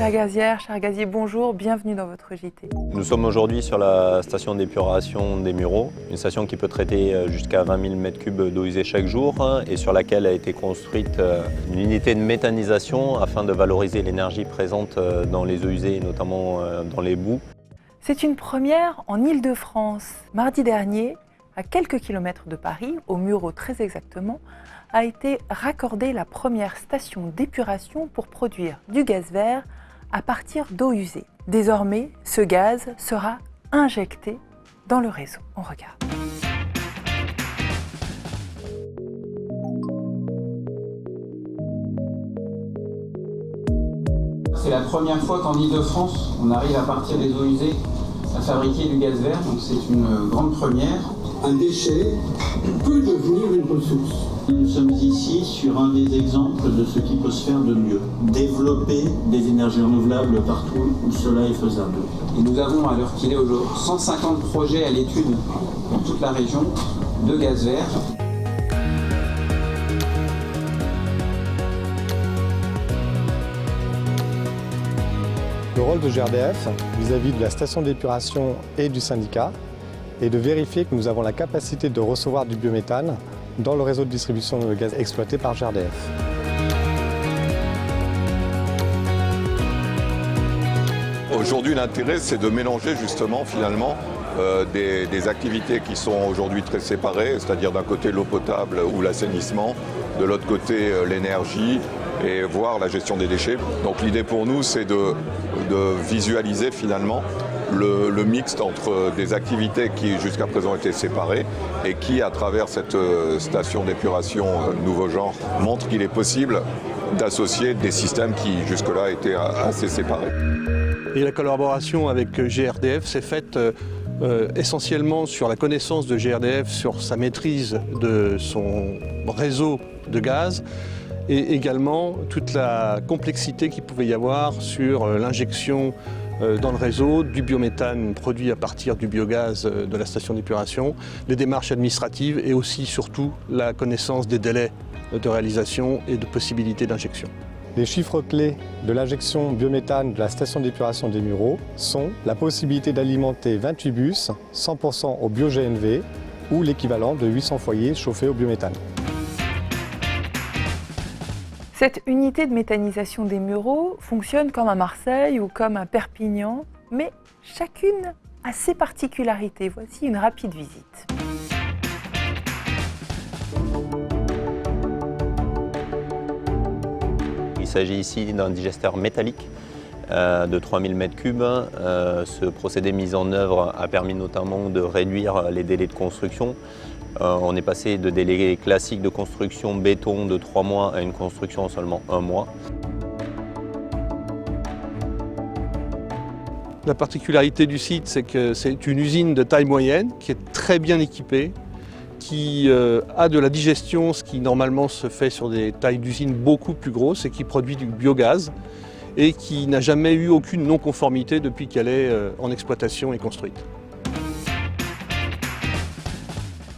Chère gazière, cher gazier, bonjour, bienvenue dans votre JT. Nous sommes aujourd'hui sur la station d'épuration des Mureaux, une station qui peut traiter jusqu'à 20 000 m3 d'eau usée chaque jour et sur laquelle a été construite une unité de méthanisation afin de valoriser l'énergie présente dans les eaux usées, notamment dans les boues. C'est une première en Île-de-France. Mardi dernier, à quelques kilomètres de Paris, aux Mureaux très exactement, a été raccordée la première station d'épuration pour produire du gaz vert à partir d'eau usée. Désormais, ce gaz sera injecté dans le réseau. On regarde. C'est la première fois qu'en Île-de-France, on arrive à partir des eaux usées à fabriquer du gaz vert, donc c'est une grande première. Un déchet peut devenir une ressource. Nous sommes ici sur un des exemples de ce qui peut se faire de mieux. Développer des énergies renouvelables partout où cela est faisable. Et nous avons, à l'heure qu'il est aujourd'hui, 150 projets à l'étude dans toute la région de gaz vert. Le rôle de GRDF vis-à-vis de la station d'épuration et du syndicat est de vérifier que nous avons la capacité de recevoir du biométhane dans le réseau de distribution de gaz exploité par GRDF. Aujourd'hui, l'intérêt, c'est de mélanger justement finalement des activités qui sont aujourd'hui très séparées, c'est-à-dire d'un côté l'eau potable ou l'assainissement, de l'autre côté l'énergie et voire la gestion des déchets. Donc l'idée pour nous, c'est de visualiser finalement le mixte entre des activités qui jusqu'à présent étaient séparées et qui, à travers cette station d'épuration nouveau genre, montre qu'il est possible d'associer des systèmes qui jusque-là étaient assez séparés. Et la collaboration avec GRDF s'est faite essentiellement sur la connaissance de GRDF, sur sa maîtrise de son réseau de gaz et également toute la complexité qu'il pouvait y avoir sur l'injection dans le réseau du biométhane produit à partir du biogaz de la station d'épuration, les démarches administratives et aussi surtout la connaissance des délais de réalisation et de possibilités d'injection. Les chiffres clés de l'injection biométhane de la station d'épuration des Mureaux sont la possibilité d'alimenter 28 bus 100% au bio-GNV ou l'équivalent de 800 foyers chauffés au biométhane. Cette unité de méthanisation des Mureaux fonctionne comme à Marseille ou comme à Perpignan, mais chacune a ses particularités. Voici une rapide visite. Il s'agit ici d'un digesteur métallique de 3000 m3. Ce procédé mis en œuvre a permis notamment de réduire les délais de construction. On est passé de délais classiques de construction béton de 3 mois à une construction en seulement 1 mois. La particularité du site, c'est que c'est une usine de taille moyenne qui est très bien équipée, qui a de la digestion, ce qui normalement se fait sur des tailles d'usine beaucoup plus grosses et qui produit du biogaz et qui n'a jamais eu aucune non-conformité depuis qu'elle est en exploitation et construite.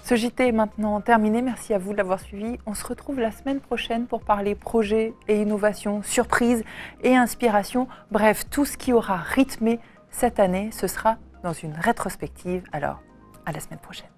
Ce JT est maintenant terminé. Merci à vous de l'avoir suivi. On se retrouve la semaine prochaine pour parler projets et innovations, surprises et inspirations. Bref, tout ce qui aura rythmé cette année, ce sera dans une rétrospective. Alors, à la semaine prochaine.